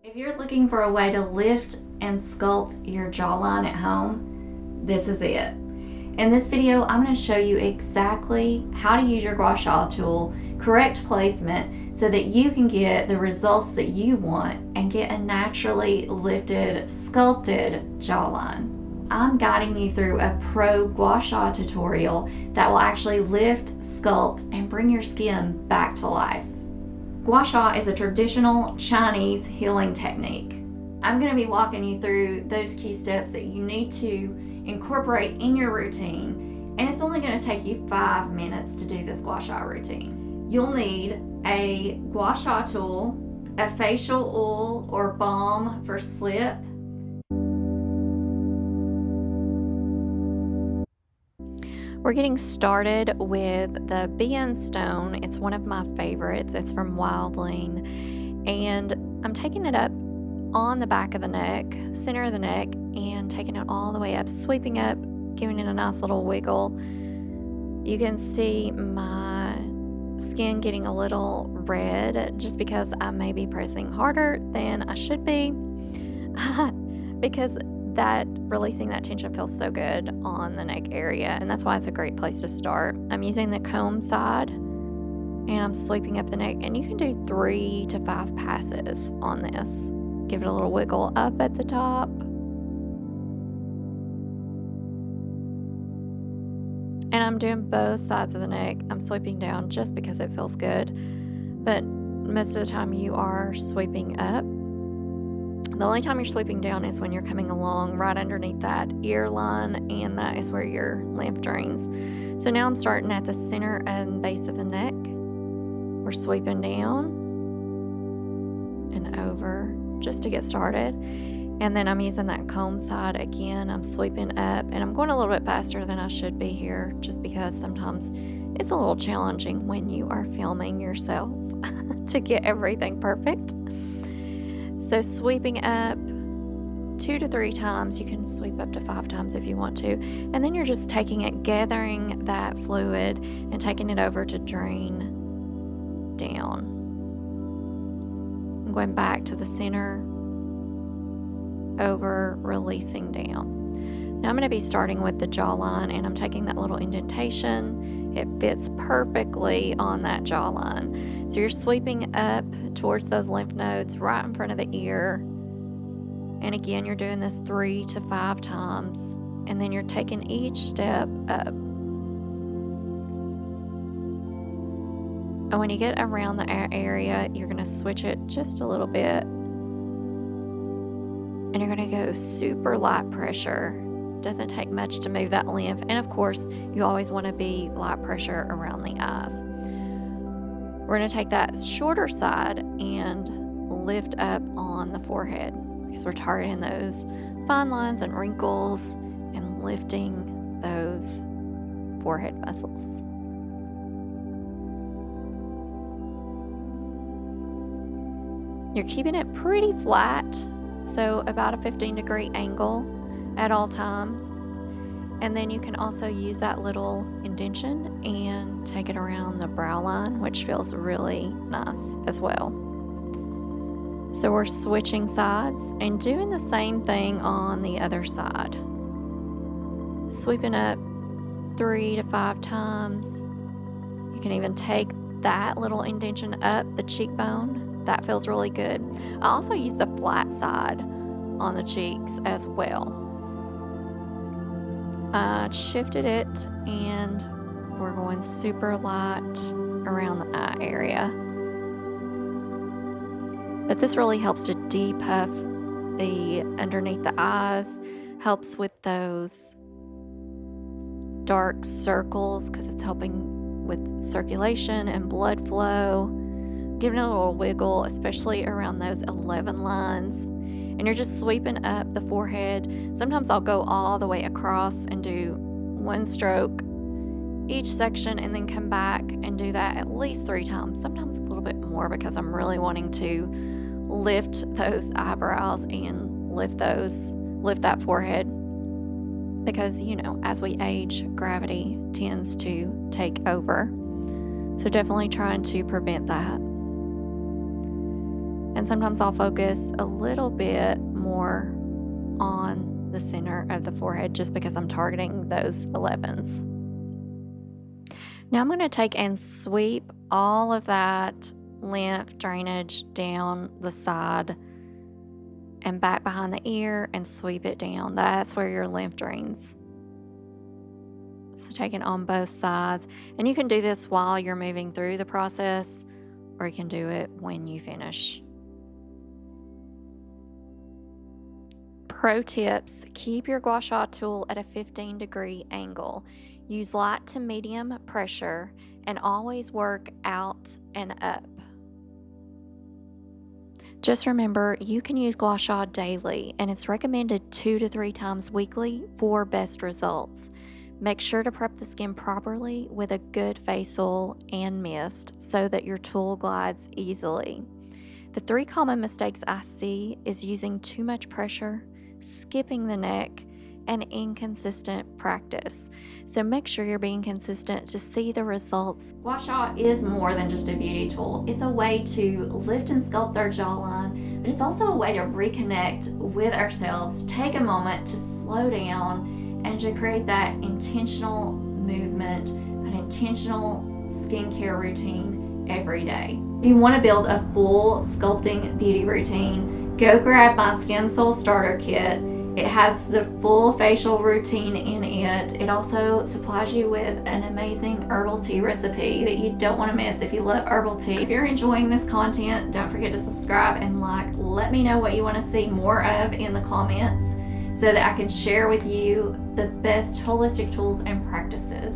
If you're looking for a way to lift and sculpt your jawline at home, this is it. In this video, I'm going to show you exactly how to use your Gua Sha tool, correct placement, so that you can get the results that you want and get a naturally lifted, sculpted jawline. I'm guiding you through a pro Gua Sha tutorial that will actually lift, sculpt, and bring your skin back to life. Gua Sha is a traditional Chinese healing technique. I'm going to be walking you through those key steps that you need to incorporate in your routine, and it's only going to take you 5 minutes to do this Gua Sha routine. You'll need a Gua Sha tool, a facial oil or balm for slip, we're getting started with the BN Stone. It's one of my favorites. It's from Jawline, and I'm taking it up on the back of the neck, center of the neck, and taking it all the way up, sweeping up, giving it a nice little wiggle. You can see my skin getting a little red just because I may be pressing harder than I should be because that releasing that tension feels so good on the neck area, and that's why it's a great place to start. I'm using the comb side and I'm sweeping up the neck, and you can do 3 to 5 passes on this. Give it a little wiggle up at the top, and I'm doing both sides of the neck. I'm sweeping down just because it feels good, but most of the time you are sweeping up. The only time you're sweeping down is when you're coming along right underneath that ear line, and that is where your lymph drains. So now I'm starting at the center and base of the neck. We're sweeping down and over just to get started. And then I'm using that comb side again. I'm sweeping up, and I'm going a little bit faster than I should be here just because sometimes it's a little challenging when you are filming yourself to get everything perfect. So sweeping up 2 to 3 times. You can sweep up to 5 times if you want to. And then you're just taking it, gathering that fluid and taking it over to drain down. I'm going back to the center, over, releasing down. Now I'm going to be starting with the jawline, and I'm taking that little indentation. It fits perfectly on that jawline. So you're sweeping up towards those lymph nodes right in front of the ear. And again, you're doing this 3 to 5 times. And then you're taking each step up. And when you get around the area, you're going to switch it just a little bit. And you're going to go super light pressure. Doesn't take much to move that lymph, and of course you always want to be light pressure around the eyes. We're going to take that shorter side and lift up on the forehead because we're targeting those fine lines and wrinkles and lifting those forehead muscles. You're keeping it pretty flat, so about a 15-degree angle at all times. And then you can also use that little indentation and take it around the brow line, which feels really nice as well. So we're switching sides and doing the same thing on the other side. Sweeping up 3 to 5 times. You can even take that little indentation up the cheekbone. That feels really good. I also use the flat side on the cheeks as well. I shifted it, and we're going super light around the eye area. But this really helps to depuff the underneath the eyes, helps with those dark circles because it's helping with circulation and blood flow, giving it a little wiggle, especially around those 11 lines. And you're just sweeping up the forehead. Sometimes I'll go all the way across and do 1 stroke each section, and then come back and do that at least 3 times, sometimes a little bit more, because I'm really wanting to lift those eyebrows and lift that forehead, because as we age, gravity tends to take over. So definitely trying to prevent that. And sometimes I'll focus a little bit more on the center of the forehead just because I'm targeting those 11s. Now I'm going to take and sweep all of that lymph drainage down the side and back behind the ear and sweep it down. That's where your lymph drains. So take it on both sides. And you can do this while you're moving through the process, or you can do it when you finish. Pro tips: keep your Gua Sha tool at a 15-degree angle. Use light to medium pressure and always work out and up. Just remember, you can use Gua Sha daily, and it's recommended 2 to 3 times weekly for best results. Make sure to prep the skin properly with a good face oil and mist so that your tool glides easily. The 3 common mistakes I see is using too much pressure, skipping the neck, and inconsistent practice. So make sure you're being consistent to see the results. Gua Sha is more than just a beauty tool. It's a way to lift and sculpt our jawline, but it's also a way to reconnect with ourselves, take a moment to slow down, and to create that intentional movement, that intentional skincare routine every day. If you want to build a full sculpting beauty routine, go grab my Skin Soul Starter Kit. It has the full facial routine in it. It also supplies you with an amazing herbal tea recipe that you don't want to miss if you love herbal tea. If you're enjoying this content, don't forget to subscribe and like. Let me know what you want to see more of in the comments so that I can share with you the best holistic tools and practices.